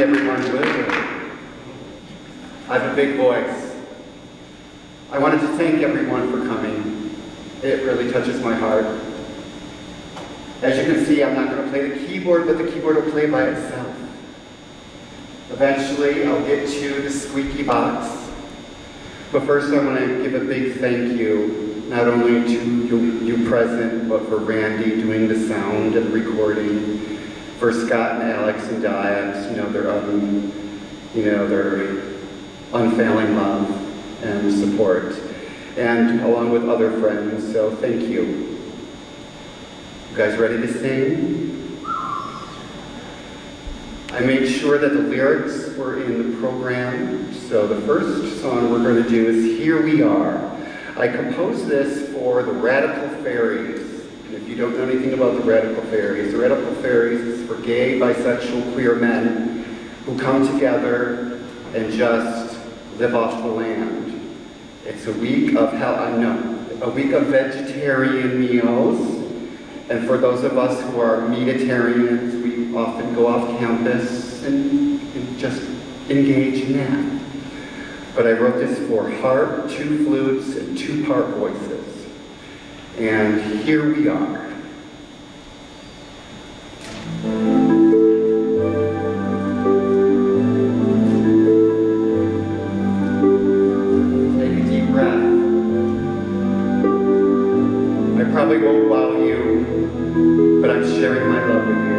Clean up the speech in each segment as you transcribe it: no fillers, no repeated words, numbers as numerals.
everyone with me. I have a big voice. I wanted to thank everyone for coming. It really touches my heart. As you can see, I'm not going to play the keyboard, but the keyboard will play by itself. Eventually, I'll get to the squeaky box. But first, I want to give a big thank you, not only to you present, but for Randy doing the sound and recording, for Scott and Alex and Diax, their unfailing love and support, and along with other friends, so thank you. You guys ready to sing? I made sure that the lyrics were in the program, so the first song we're going to do is Here We Are. I composed this for the Radical Fairies. And if you don't know anything about the Radical Fairies is for gay, bisexual, queer men who come together and just live off the land. It's a week of a week of vegetarian meals. And for those of us who are meatitarians, we often go off campus and just engage in that. But I wrote this for harp, 2 flutes, and 2-part voices. And here we are. Take a deep breath. I probably won't wow you, but I'm sharing my love with you.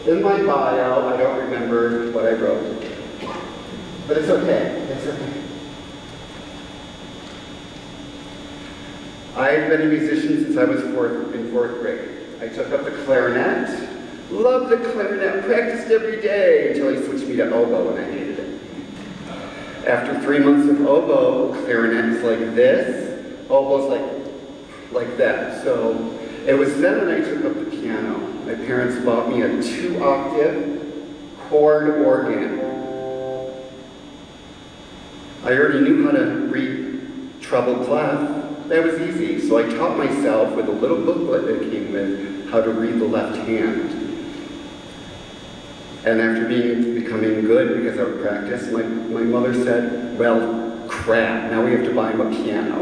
In my bio, I don't remember what I wrote, but it's okay, it's okay. I've been a musician since I was in fourth grade. I took up the clarinet, loved the clarinet, practiced every day until he switched me to oboe and I hated it. After 3 months of oboe, clarinet's like this, oboe's like that. So it was then when I took up the piano. My parents bought me a 2-octave chord organ. I already knew how to read treble clef. That was easy, so I taught myself with a little booklet that came with how to read the left hand. And after becoming good because of practice, my mother said, well, crap, now we have to buy him a piano.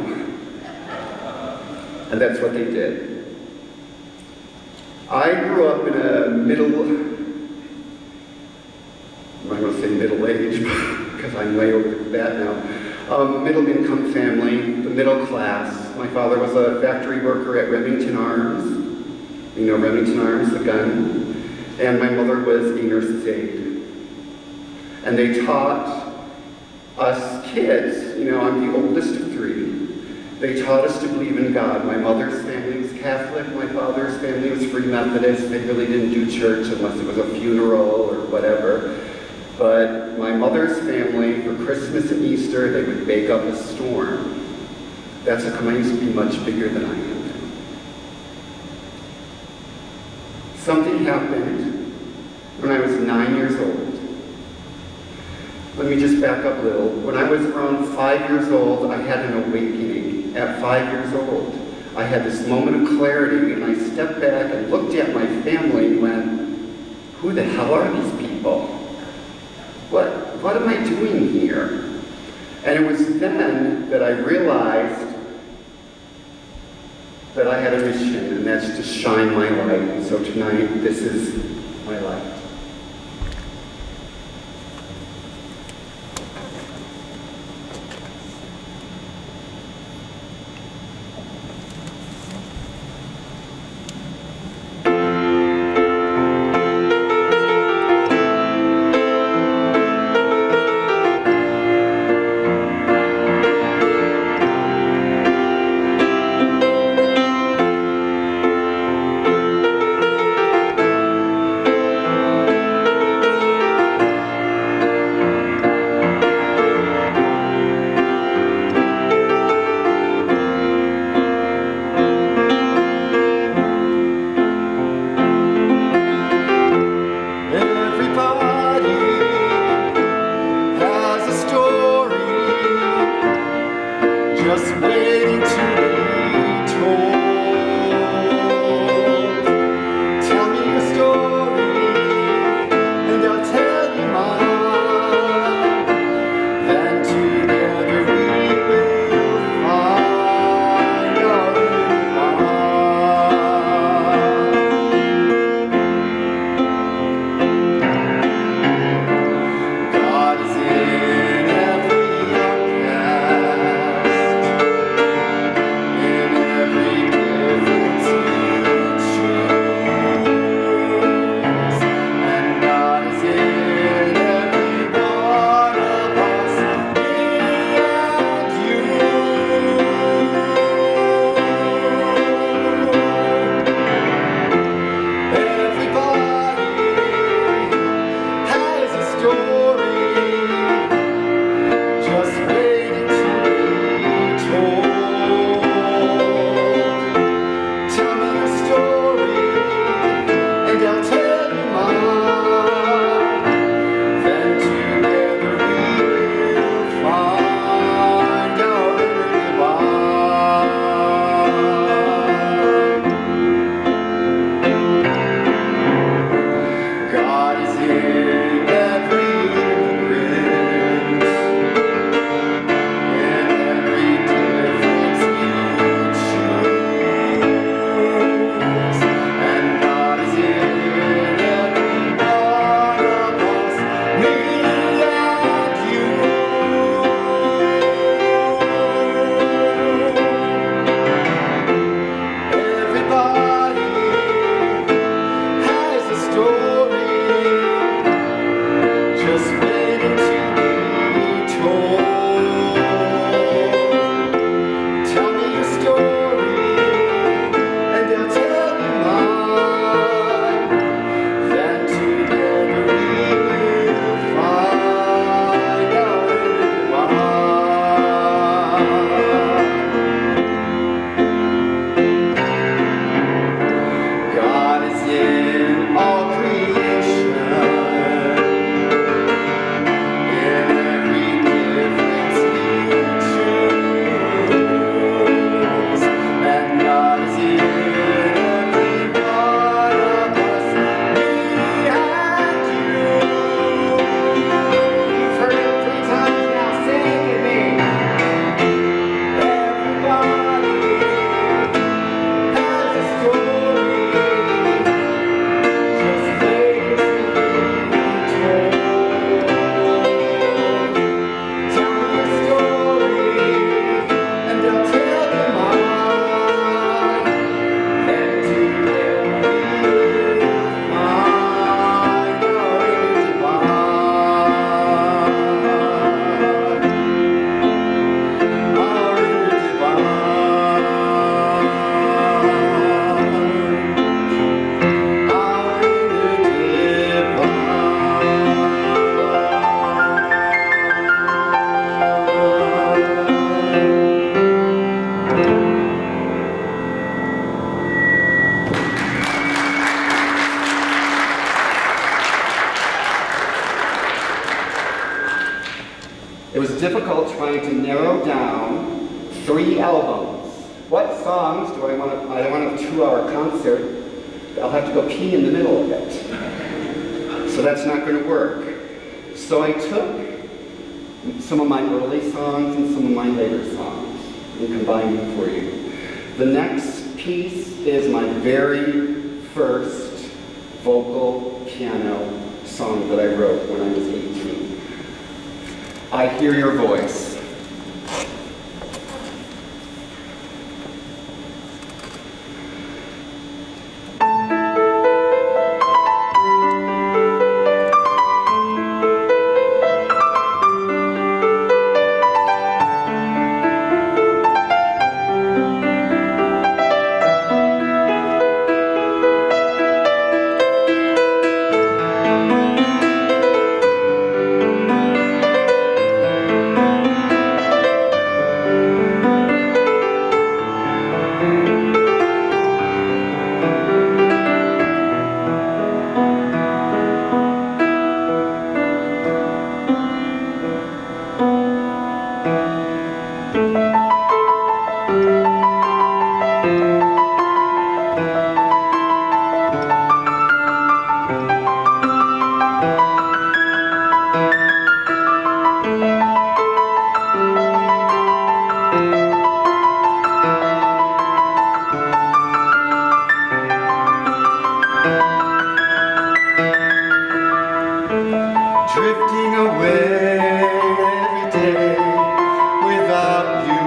And that's what they did. I grew up in a I'm not going to say middle age, because I'm way over that now. Middle income family, the middle class. My father was a factory worker at Remington Arms. You know Remington Arms, the gun. And my mother was a nurse's aide. And they taught us kids, you know, I'm the oldest of three. They taught us to believe in God. My mother's family was Catholic, my father's family was Free Methodist. They really didn't do church unless it was a funeral or whatever. But my mother's family, for Christmas and Easter, they would bake up a storm. That's how come I used to be much bigger than I am now. Something happened when I was 9 years old. Let me just back up a little. When I was around 5 years old, I had an awakening. At 5 years old, I had this moment of clarity, and I stepped back and looked at my family and went, who the hell are these people? What am I doing here? And it was then that I realized that I had a mission, and that's to shine my light. And so tonight, this is my light. was difficult trying to narrow down 3 albums. What songs do I want to, I don't want a 2-hour concert. I'll have to go pee in the middle of it. So that's not going to work. So I took some of my early songs and some of my later songs and combined them for you. The next piece is my very first vocal piano song that I wrote when I was 18. I Hear Your Voice. Drifting away every day without you.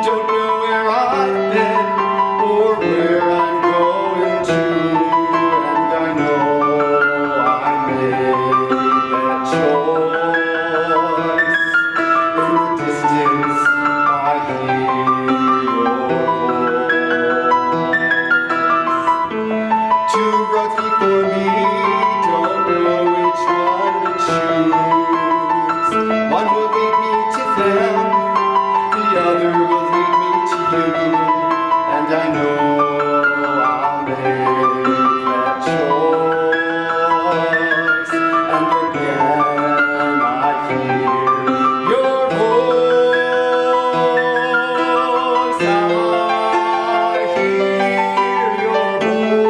Don't know where I've been or where I'm going to. And I know I made that choice. In the distance I hear your voice. 2 roads before me, don't know which one to choose. One will lead me to them, the other will lead me to you. And I know I'll make that choice. And again I hear your voice. I hear your voice.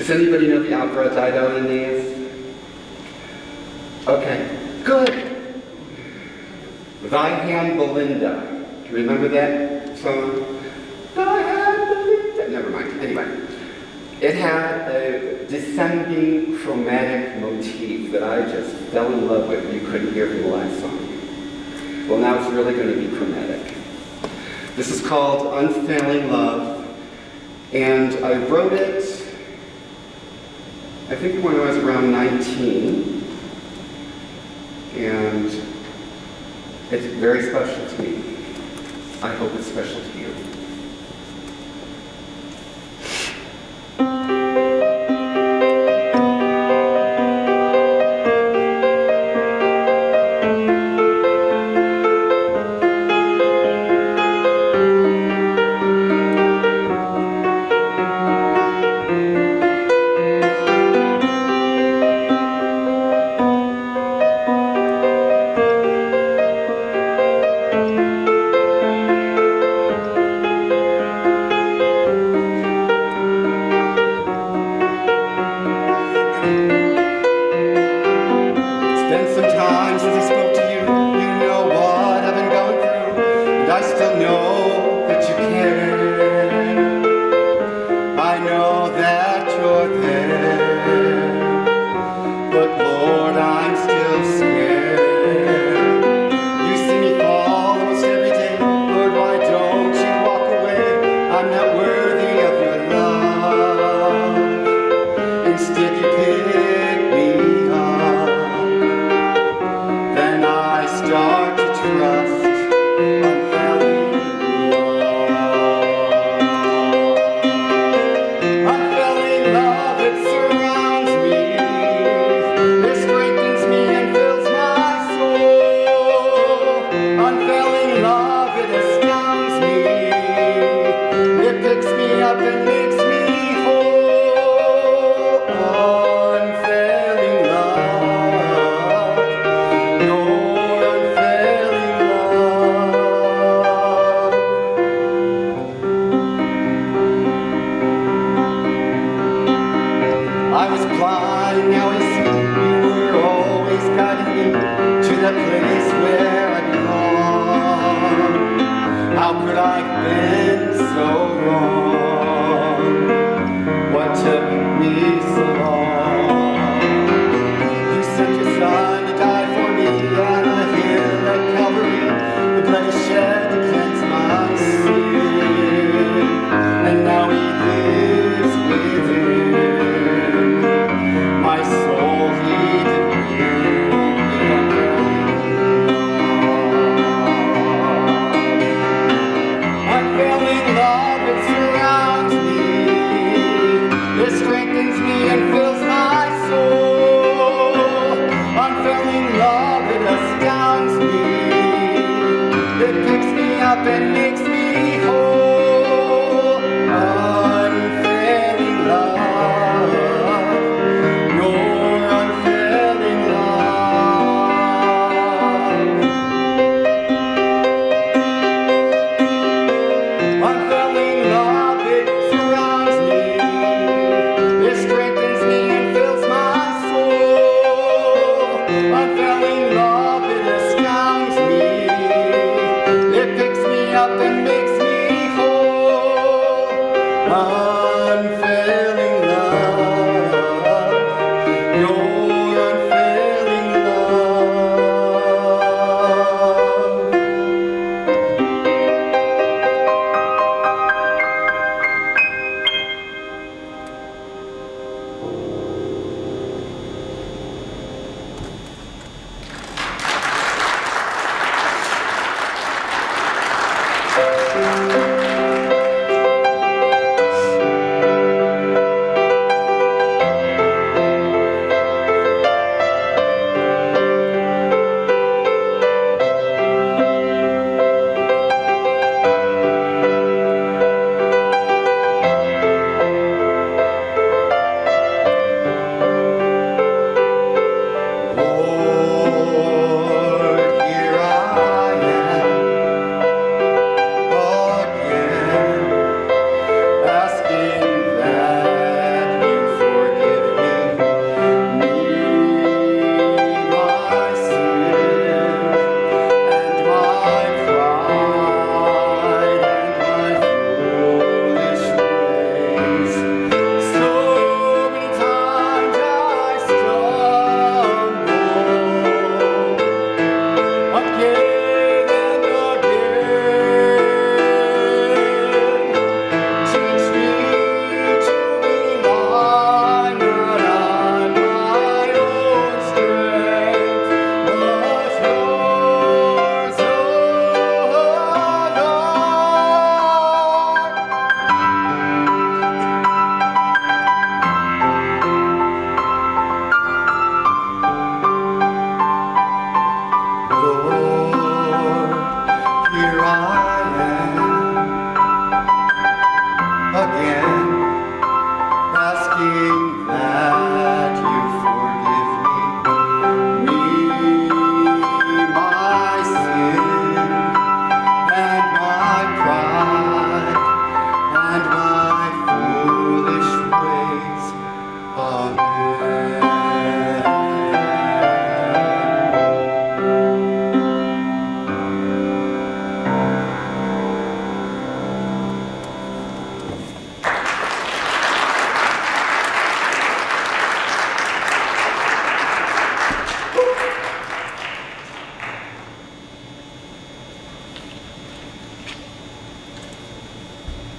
Does anybody know the opera Dido and Aeneas? Okay, good. Thy Hand Belinda. Do you remember that song? Thy Hand Belinda. Never mind. Anyway. It had a descending chromatic motif that I just fell in love with. You couldn't hear from the last song. Well, now it's really going to be chromatic. This is called Unfailing Love, and I wrote it, I think when I was around 19, and it's very special to me. I hope it's special to you.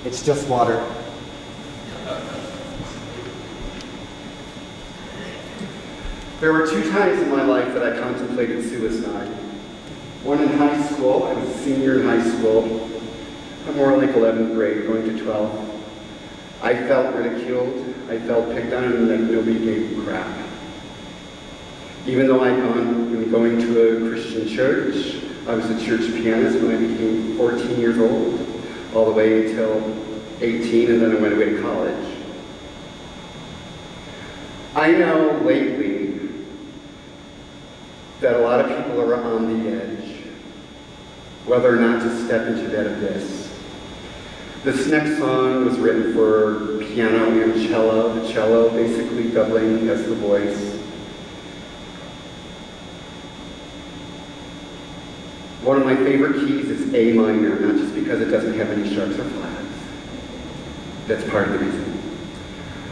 It's just water. There were 2 times in my life that I contemplated suicide. One in high school. I was a senior in high school. I'm more like 11th grade, going to 12th. I felt ridiculed. I felt picked on and that nobody gave a crap. Even though I'd been going to a Christian church, I was a church pianist when I became 14 years old, all the way until 18, and then I went away to college. I know lately that a lot of people are on the edge, whether or not to step into that abyss. This next song was written for piano and cello, the cello basically doubling as the voice. One of my favorite keys is A minor, not just because it doesn't have any sharps or flats. That's part of the reason.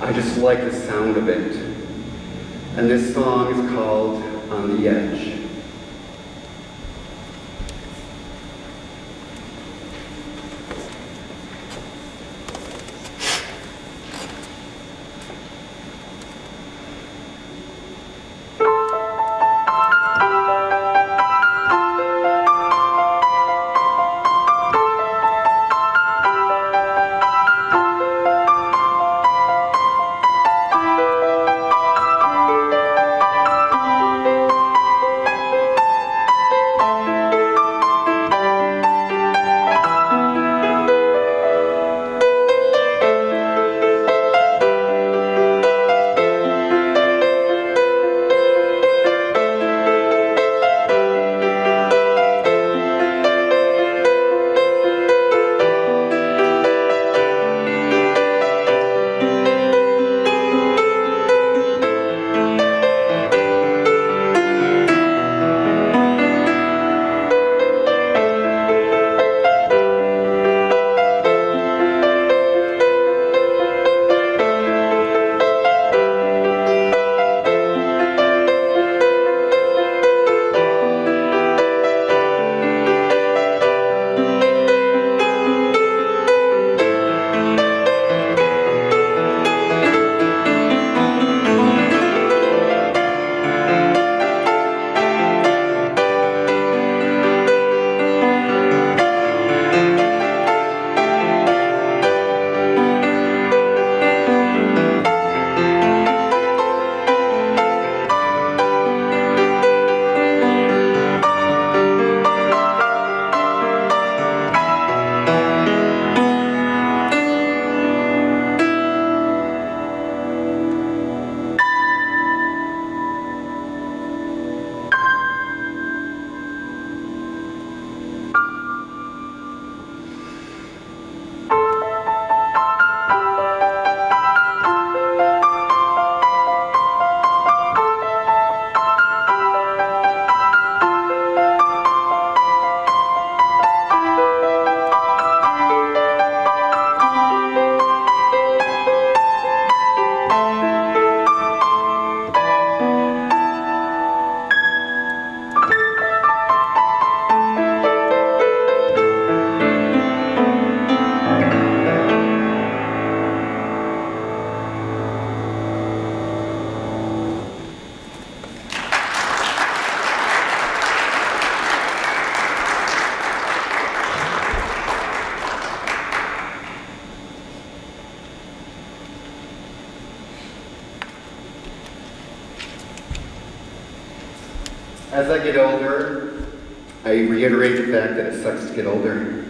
I just like the sound of it. And this song is called On the Edge. As I get older, I reiterate the fact that it sucks to get older.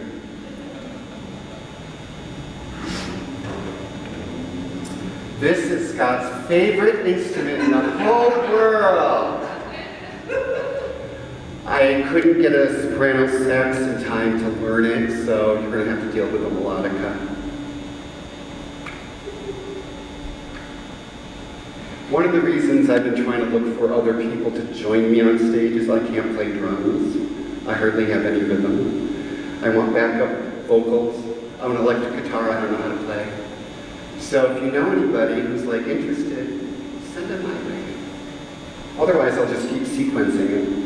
This is Scott's favorite instrument in the whole world. I couldn't get a soprano sax in time to learn it, so you're going to have to deal with a melodica. One of the reasons I've been trying to look for other people to join me on stage is I can't play drums. I hardly have any rhythm. I want backup vocals. I want electric guitar I don't know how to play. So if you know anybody who's interested, send them my way. Otherwise I'll just keep sequencing it.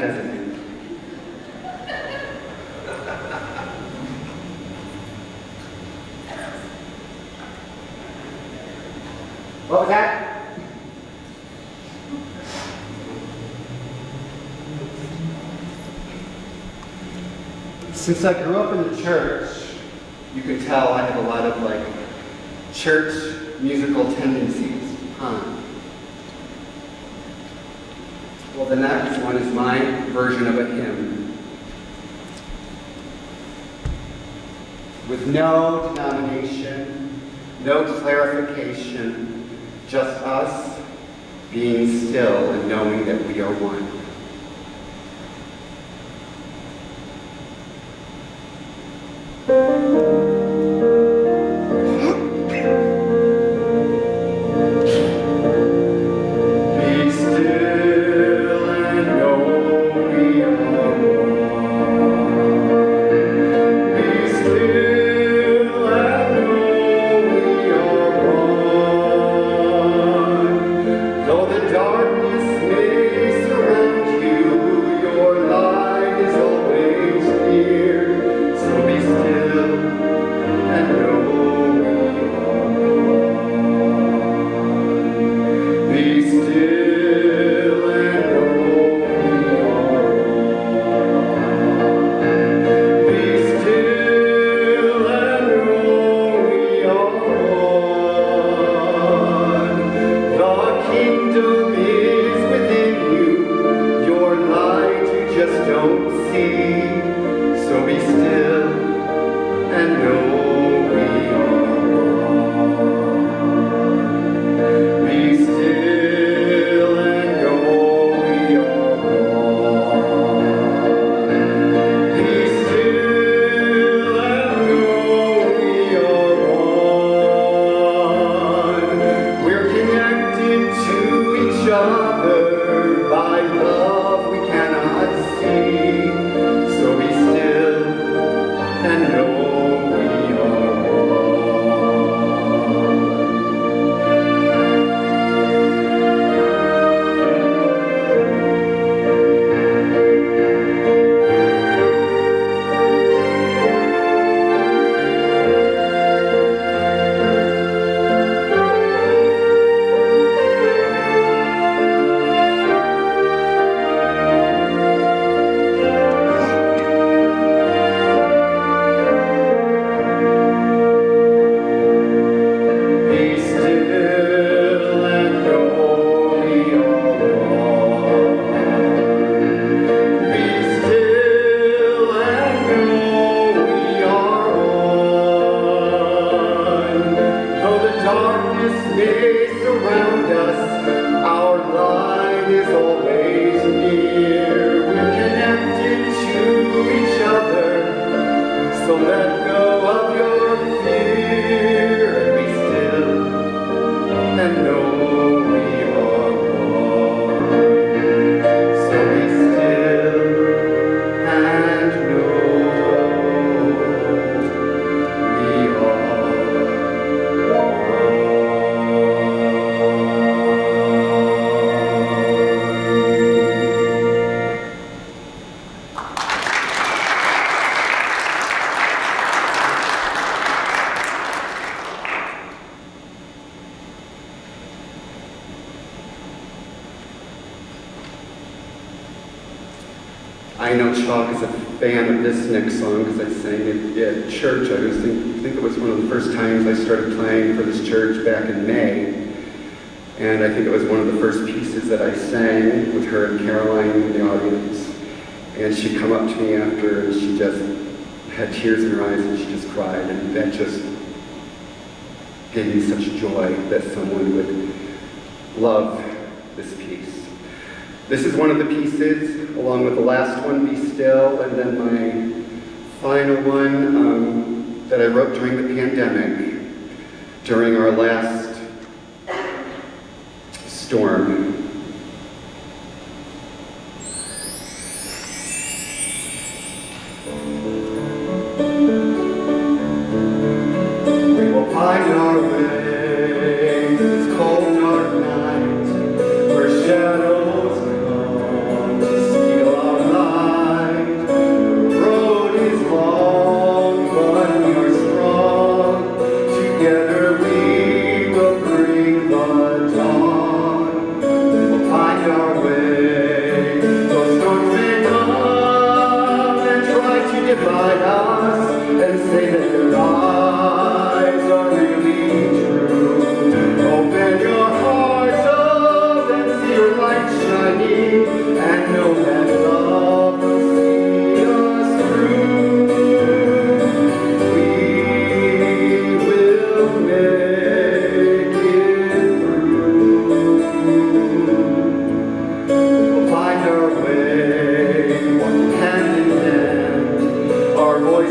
that, doesn't it? What was that? Since I grew up in the church, you can tell I have a lot of like church musical tendencies, huh? Well, the next one is my version of a hymn. With no denomination, no clarification, just us being still and knowing that we are one. I know Chalk is a fan of this next song because I sang it at church. I think it was one of the first times I started playing for this church back in May. And I think it was one of the first pieces that I sang with her and Caroline in the audience. And she'd come up to me after and she just had tears in her eyes and she just cried. And that just gave me such joy that someone would love this piece. This is one of the pieces, along with the last one, Be Still, and then my final one that I wrote during the pandemic, during our last storm. We will find our way to this cold, dark night, where shadows come to steal our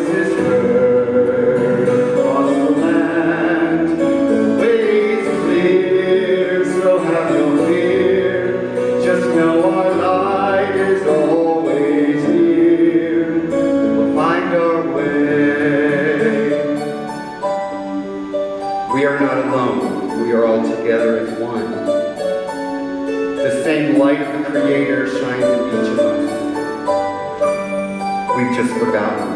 is heard across the land. The way is clear, so have no fear. Just know our light is always near. We'll find our way. We are not alone. We are all together as one. The same light of the Creator shines in each of us. We've just forgotten.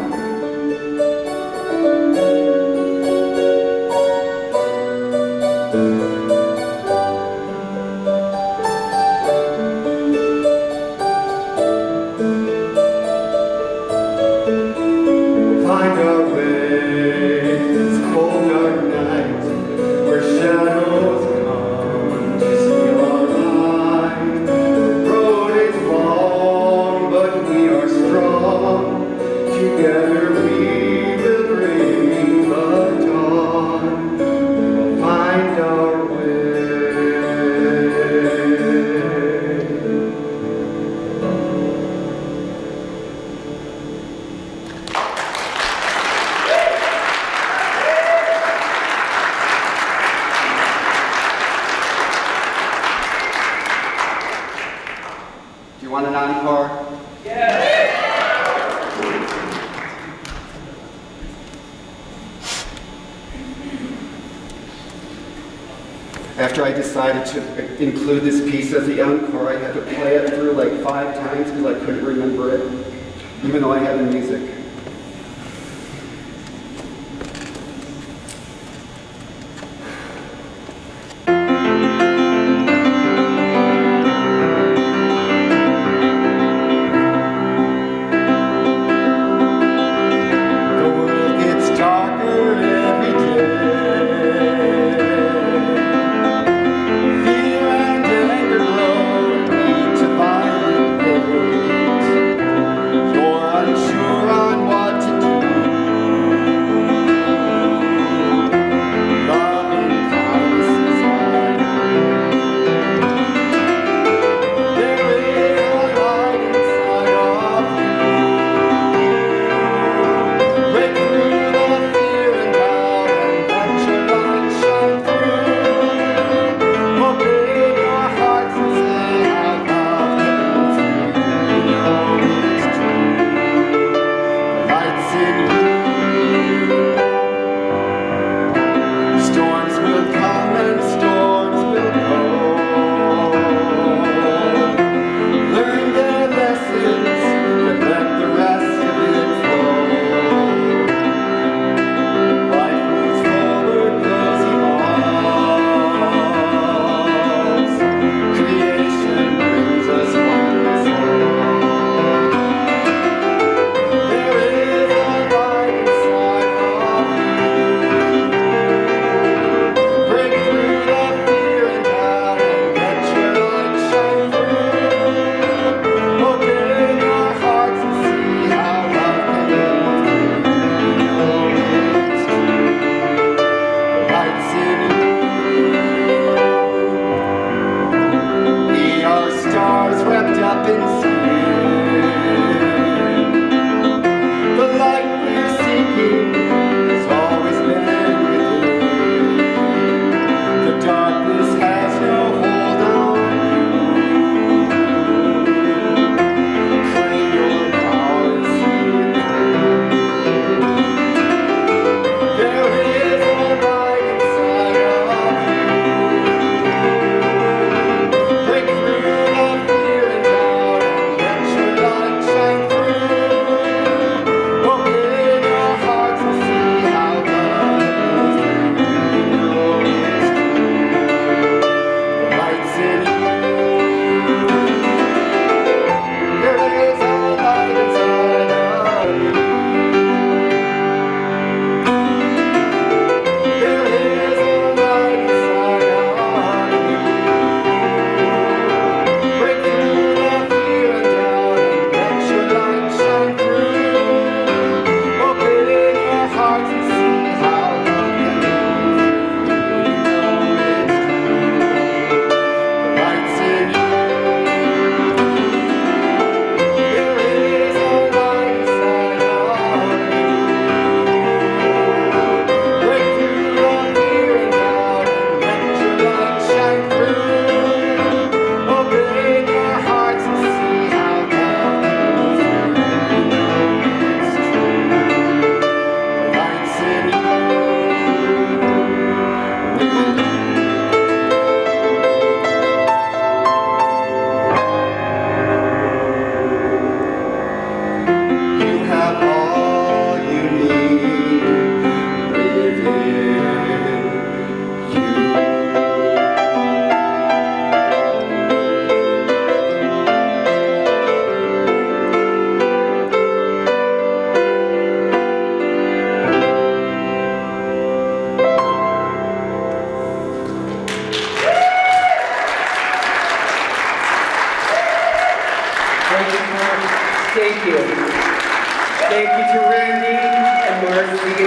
We'll find our way this cold dark night where shadows come to steal our light. The road is long, but we are strong. Together we will bring the dawn. We'll find our way. Do you want an encore? After I decided to include this piece as the encore, I had to play it through like 5 times because I couldn't remember it, even though I had the music. The world gets darker every day. Fear and anger grow, need to find voice. You're unsure on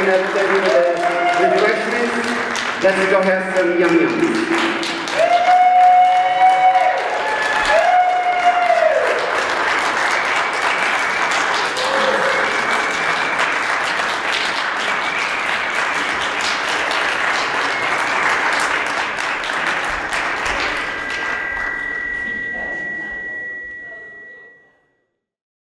have ready for the refreshments. Let's go have some yum yums.